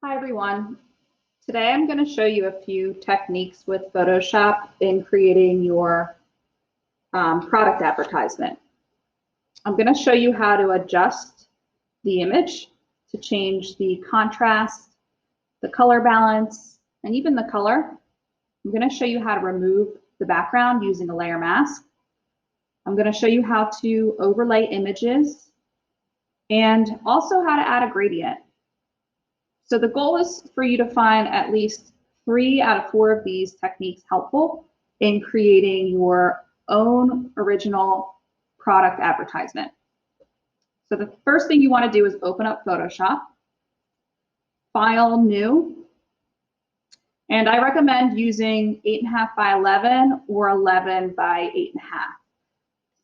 Hi everyone. Today I'm going to show you a few techniques with Photoshop in creating your product advertisement. I'm going to show you how to adjust the image to change the contrast, the color balance, and even the color. I'm going to show you how to remove the background using a layer mask. I'm going to show you how to overlay images and also how to add a gradient. So the goal is for you to find at least 3 out of 4 of these techniques helpful in creating your own original product advertisement. So the first thing you want to do is open up Photoshop, File, New, and I recommend using 8.5 by 11 or 11 by 8.5.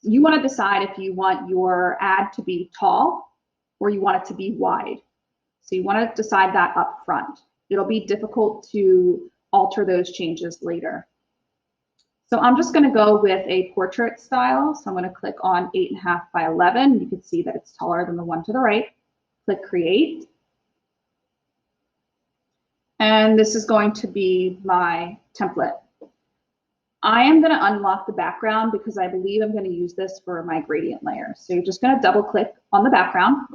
You want to decide if you want your ad to be tall or you want it to be wide. So you want to decide that up front. It'll be difficult to alter those changes later. So I'm just going to go with a portrait style. So I'm going to click on 8.5 by 11. You can see that it's taller than the one to the right. Click Create. And this is going to be my template. I am going to unlock the background because I believe I'm going to use this for my gradient layer. So you're just going to double click on the background,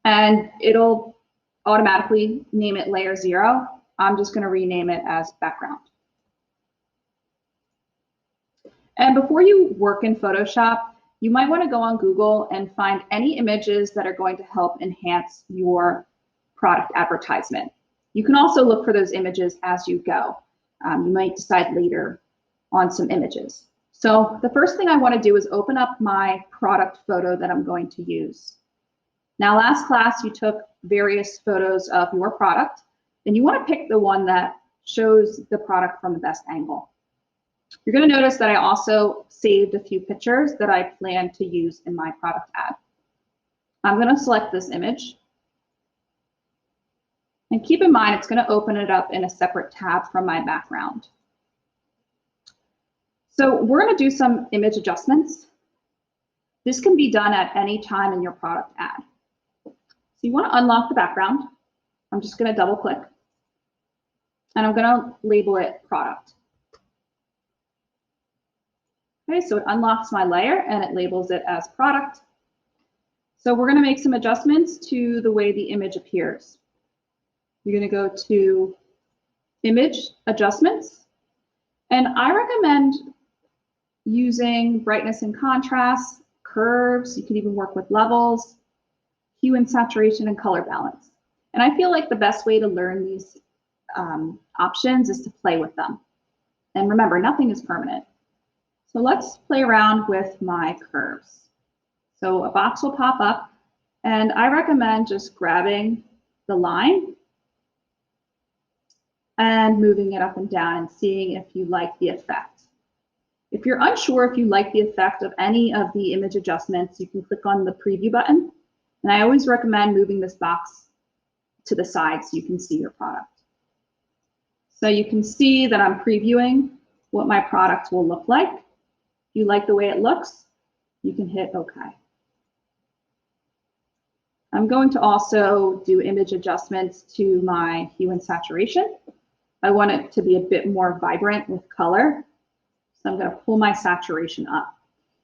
and it'll automatically name it layer 0. I'm just going to rename it as background. And before you work in Photoshop, you might want to go on Google and find any images that are going to help enhance your product advertisement. You can also look for those images as you go. You might decide later on some images. So the first thing I want to do is open up my product photo that I'm going to use. Now, last class, you took various photos of your product, and you want to pick the one that shows the product from the best angle. You're going to notice that I also saved a few pictures that I plan to use in my product ad. I'm going to select this image. And keep in mind, it's going to open it up in a separate tab from my background. So we're going to do some image adjustments. This can be done at any time in your product ad. So you want to unlock the background. I'm just going to double click, and I'm going to label it product. Okay, so it unlocks my layer and it labels it as product. So we're going to make some adjustments to the way the image appears. You're going to go to Image Adjustments, and I recommend using brightness and contrast, curves. You can even work with levels, hue and saturation, and color balance. And I feel like the best way to learn these options is to play with them. And remember, nothing is permanent. So let's play around with my curves. So a box will pop up, and I recommend just grabbing the line and moving it up and down and seeing if you like the effect. If you're unsure if you like the effect of any of the image adjustments, you can click on the preview button. And I always recommend moving this box to the side so you can see your product. So you can see that I'm previewing what my product will look like. If you like the way it looks, you can hit OK. I'm going to also do image adjustments to my hue and saturation. I want it to be a bit more vibrant with color. So I'm going to pull my saturation up.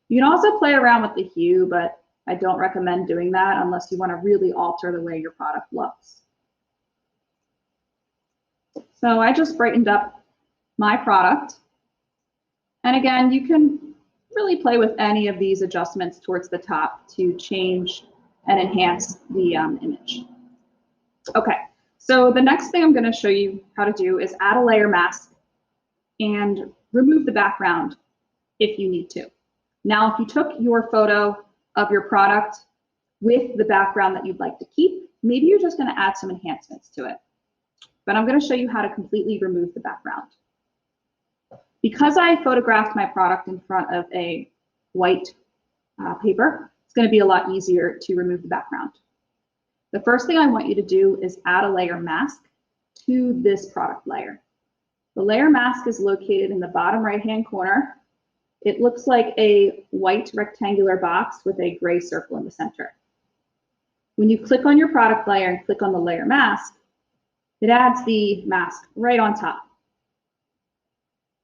You can also play around with the hue, but I don't recommend doing that unless you want to really alter the way your product looks. So I just brightened up my product. And again, you can really play with any of these adjustments towards the top to change and enhance the image. Okay, so the next thing I'm going to show you how to do is add a layer mask and remove the background if you need to. Now, if you took your photo of your product with the background that you'd like to keep, maybe you're just going to add some enhancements to it. But I'm going to show you how to completely remove the background. Because I photographed my product in front of a white paper, it's going to be a lot easier to remove the background. The first thing I want you to do is add a layer mask to this product layer. The layer mask is located in the bottom right-hand corner. It looks like a white rectangular box with a gray circle in the center. When you click on your product layer and click on the layer mask, It adds the mask right on top.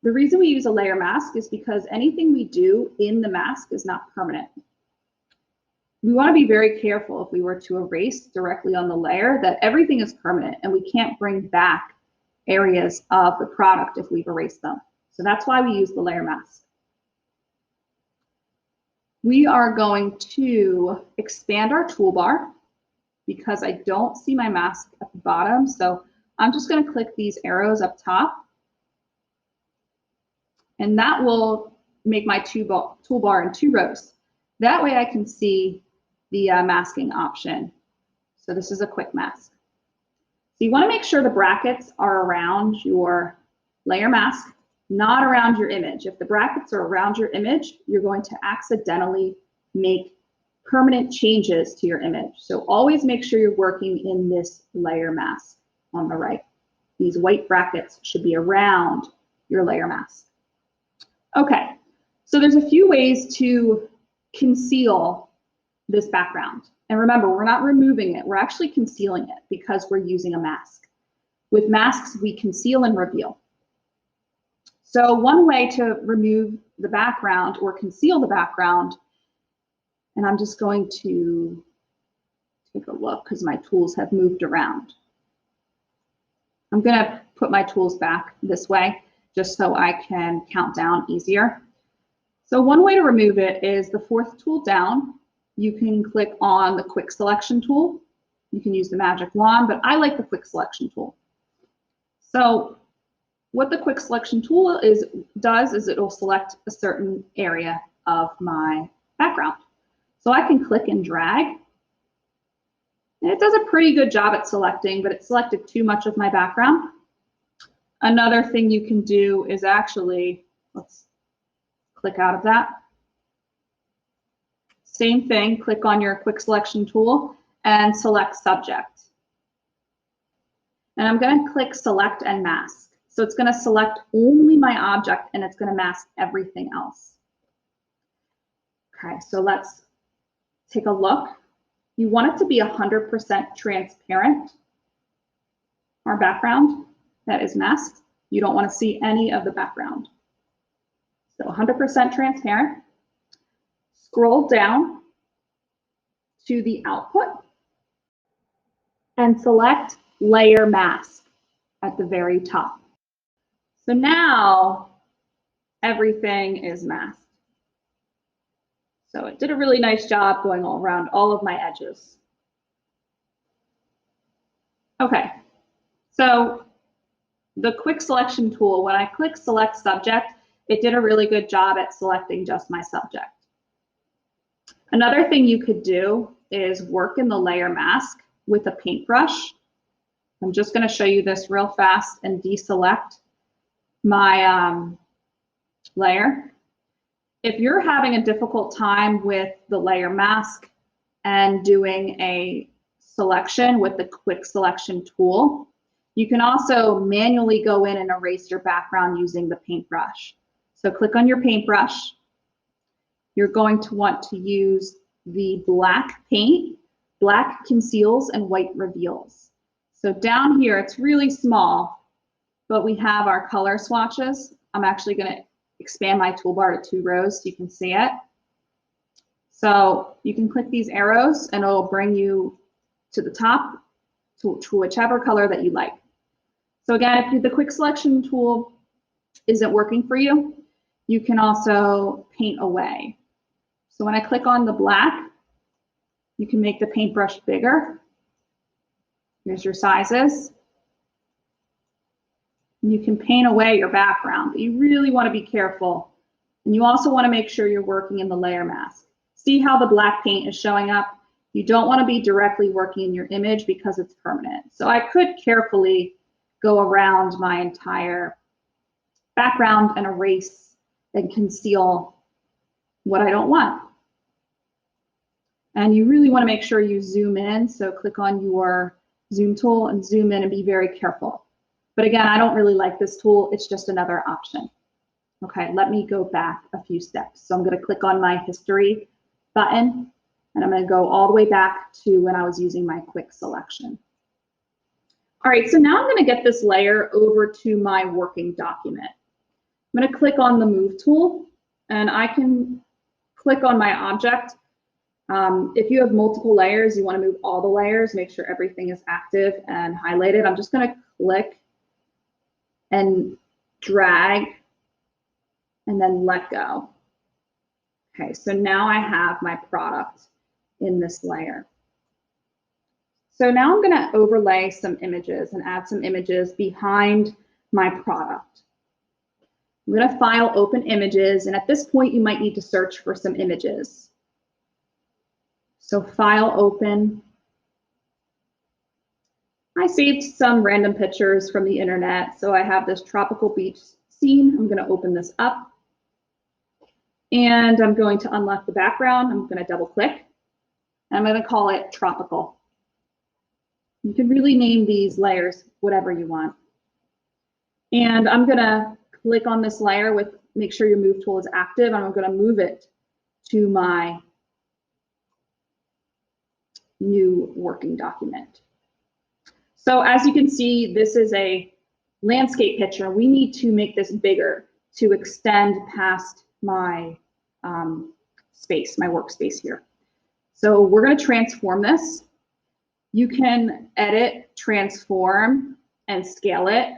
The reason we use a layer mask is because anything we do in the mask is not permanent. We want to be very careful if we were to erase directly on the layer that everything is permanent and we can't bring back areas of the product if we've erased them. So that's why we use the layer mask. We are going to expand our toolbar because I don't see my mask at the bottom. So I'm just going to click these arrows up top. And that will make my toolbar in 2 rows. That way I can see the masking option. So this is a quick mask. So you want to make sure the brackets are around your layer mask, not around your image. If the brackets are around your image, you're going to accidentally make permanent changes to your image. So always make sure you're working in this layer mask on the right. These white brackets should be around your layer mask. Okay, so there's a few ways to conceal this background. And remember, we're not removing it, we're actually concealing it because we're using a mask. With masks, we conceal and reveal. So one way to remove the background or conceal the background, and I'm just going to take a look because my tools have moved around. I'm gonna put my tools back this way just so I can count down easier. So one way to remove it is the 4th tool down. You can click on the quick selection tool. You can use the magic wand, but I like the quick selection tool. So what the quick selection tool does is it will select a certain area of my background. So I can click and drag. And it does a pretty good job at selecting, but it selected too much of my background. Another thing you can do is actually, let's click out of that. Same thing, click on your quick selection tool and select subject. And I'm going to click select and mask. So it's going to select only my object and it's going to mask everything else. Okay, so let's take a look. You want it to be 100% transparent, our background that is masked. You don't want to see any of the background. So 100% transparent. Scroll down to the output and select layer mask at the very top. So now everything is masked. So it did a really nice job going all around all of my edges. Okay, so the quick selection tool, when I click select subject, it did a really good job at selecting just my subject. Another thing you could do is work in the layer mask with a paintbrush. I'm just going to show you this real fast and deselect my layer. If you're having a difficult time with the layer mask and doing a selection with the quick selection tool, you can also manually go in and erase your background using the paintbrush. So click on your paintbrush. You're going to want to use the black paint. Black conceals and white reveals. So down here, it's really small, but we have our color swatches. I'm actually going to expand my toolbar to 2 rows so you can see it. So you can click these arrows and it'll bring you to the top to whichever color that you like. So again, if the quick selection tool isn't working for you, you can also paint away. So when I click on the black, you can make the paintbrush bigger. Here's your sizes. You can paint away your background, but you really want to be careful. And you also want to make sure you're working in the layer mask. See how the black paint is showing up? You don't want to be directly working in your image because it's permanent. So I could carefully go around my entire background and erase and conceal what I don't want. And you really want to make sure you zoom in. So click on your zoom tool and zoom in and be very careful. But again, I don't really like this tool. It's just another option. Okay, let me go back a few steps. So I'm going to click on my history button and I'm going to go all the way back to when I was using my quick selection. All right, so now I'm going to get this layer over to my working document. I'm going to click on the Move tool, and I can click on my object. If you have multiple layers, you want to move all the layers, make sure everything is active and highlighted. I'm just going to click and drag and then let go. Okay, so now I have my product in this layer. So now I'm going to overlay some images and add some images behind my product. I'm going to File, Open Images, and at this point you might need to search for some images. So File, Open. I saved some random pictures from the internet, so I have this tropical beach scene. I'm going to open this up, and I'm going to unlock the background. I'm going to double click, and I'm going to call it Tropical. You can really name these layers whatever you want. And I'm going to click on this layer with, make sure your Move tool is active, and I'm going to move it to my new working document. So as you can see, this is a landscape picture. We need to make this bigger to extend past my space, my workspace here. So we're going to transform this. You can edit, transform, and scale it,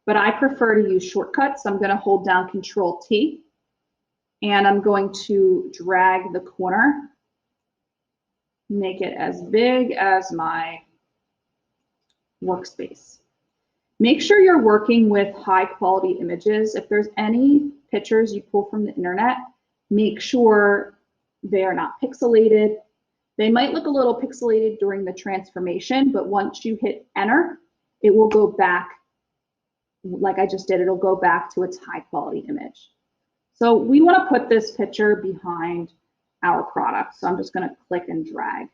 but I prefer to use shortcuts. So I'm going to hold down Control-T, and I'm going to drag the corner, make it as big as my workspace. Make sure you're working with high quality images. If there's any pictures you pull from the internet, make sure they are not pixelated. They might look a little pixelated during the transformation, but once you hit enter, it will go back, like I just did, it'll go back to its high quality image. So we want to put this picture behind our product. So I'm just going to click and drag.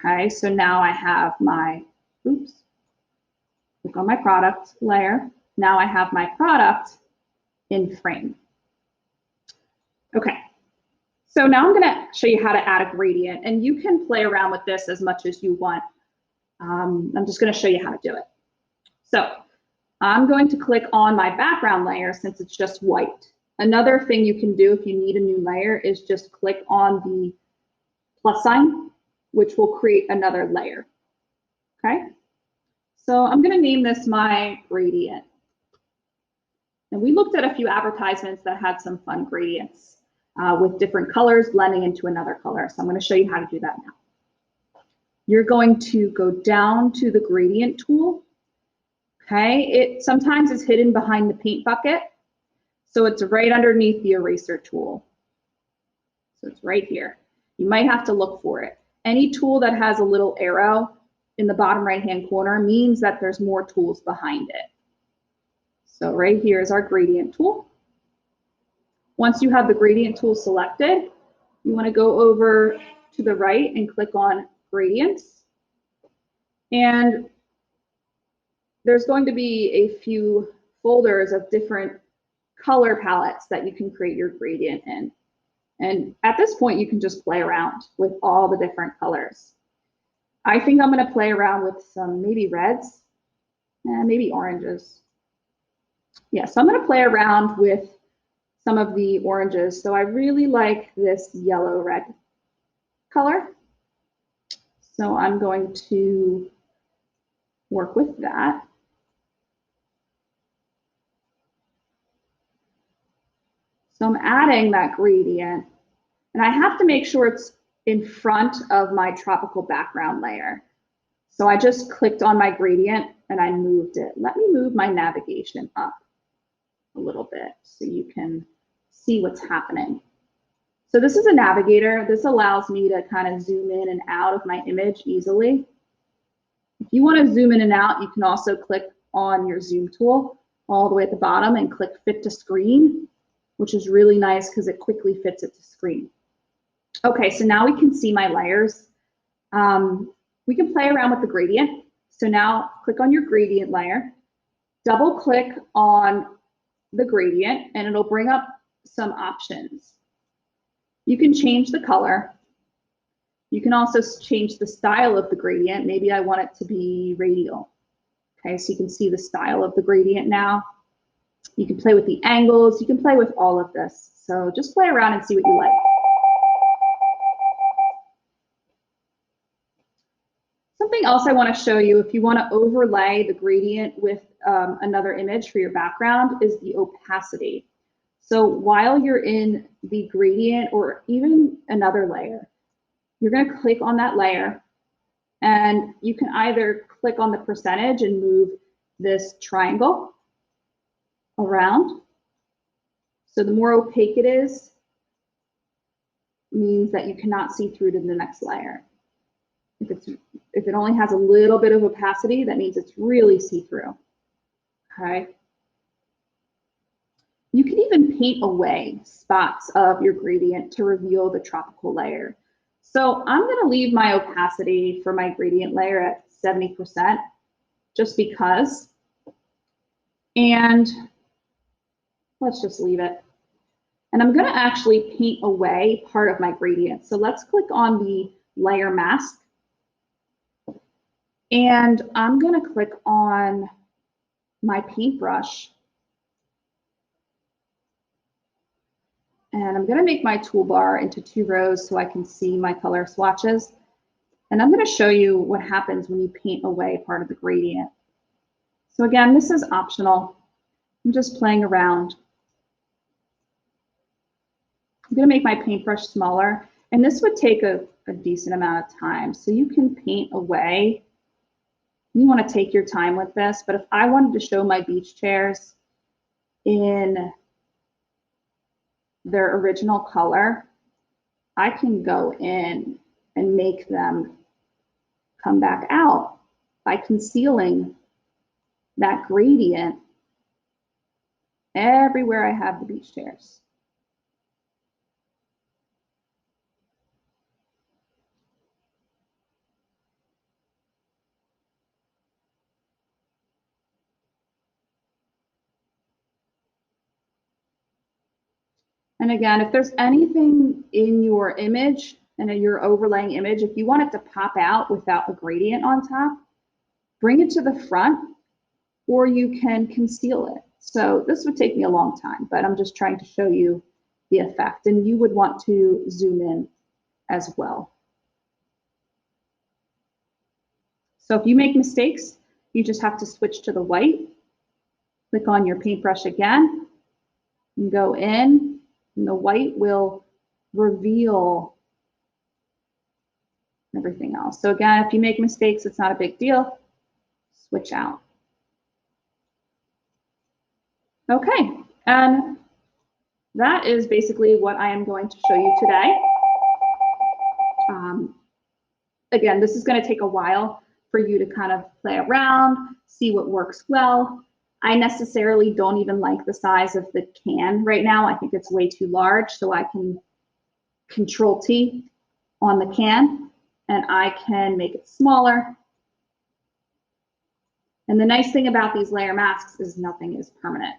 Okay, so now I have my, oops, click on my product layer. Now I have my product in frame. Okay. So now I'm going to show you how to add a gradient, and you can play around with this as much as you want. I'm just going to show you how to do it. So I'm going to click on my background layer since it's just white. Another thing you can do if you need a new layer is just click on the plus sign, which will create another layer. Okay. So I'm going to name this my gradient. And we looked at a few advertisements that had some fun gradients. With different colors blending into another color. So I'm going to show you how to do that now. You're going to go down to the gradient tool. Okay, it sometimes is hidden behind the paint bucket. So it's right underneath the eraser tool. So it's right here. You might have to look for it. Any tool that has a little arrow in the bottom right-hand corner means that there's more tools behind it. So right here is our gradient tool. Once you have the gradient tool selected, you want to go over to the right and click on gradients. And there's going to be a few folders of different color palettes that you can create your gradient in. And at this point, you can just play around with all the different colors. I think I'm going to play around with some maybe reds and maybe oranges. Yeah, so I'm going to play around with some of the oranges. So I really like this yellow-red color. So I'm going to work with that. So I'm adding that gradient, and I have to make sure it's in front of my tropical background layer. So I just clicked on my gradient and I moved it. Let me move my navigation up a little bit so you can see what's happening. So this is a navigator. This allows me to kind of zoom in and out of my image easily. If you want to zoom in and out, you can also click on your zoom tool all the way at the bottom and click fit to screen, which is really nice because it quickly fits it to screen. Okay, so now we can see my layers. We can play around with the gradient. So now click on your gradient layer, double click on the gradient, and it'll bring up some options. You can change the color. You can also change the style of the gradient. Maybe I want it to be radial. Okay, so you can see the style of the gradient now. You can play with the angles. You can play with all of this. So just play around and see what you like. Something else I want to show you, if you want to overlay the gradient with another image for your background, is the opacity. So while you're in the gradient or even another layer, you're going to click on that layer, and you can either click on the percentage and move this triangle around. So the more opaque it is, means that you cannot see through to the next layer. If it only has a little bit of opacity, that means it's really see-through. Okay. You can even paint away spots of your gradient to reveal the tropical layer. So I'm going to leave my opacity for my gradient layer at 70%, just because. And let's just leave it. And I'm going to actually paint away part of my gradient. So let's click on the layer mask. And I'm going to click on my paintbrush. And I'm going to make my toolbar into 2 rows so I can see my color swatches. And I'm going to show you what happens when you paint away part of the gradient. So again, this is optional. I'm just playing around. I'm going to make my paintbrush smaller, and this would take a decent amount of time. So you can paint away. You want to take your time with this, but if I wanted to show my beach chairs in their original color, I can go in and make them come back out by concealing that gradient everywhere I have the beach chairs. And again, if there's anything in your image and in your overlaying image, if you want it to pop out without a gradient on top, bring it to the front, or you can conceal it. So this would take me a long time, but I'm just trying to show you the effect, and you would want to zoom in as well. So if you make mistakes, you just have to switch to the white, click on your paintbrush again, and go in, and the white will reveal everything else. So again, if you make mistakes, it's not a big deal. Switch out. Okay, and that is basically what I am going to show you today. Again, this is going to take a while for you to kind of play around, see what works well. I necessarily don't even like the size of the can right now. I think it's way too large, so I can Control-T on the can, and I can make it smaller. And the nice thing about these layer masks is nothing is permanent.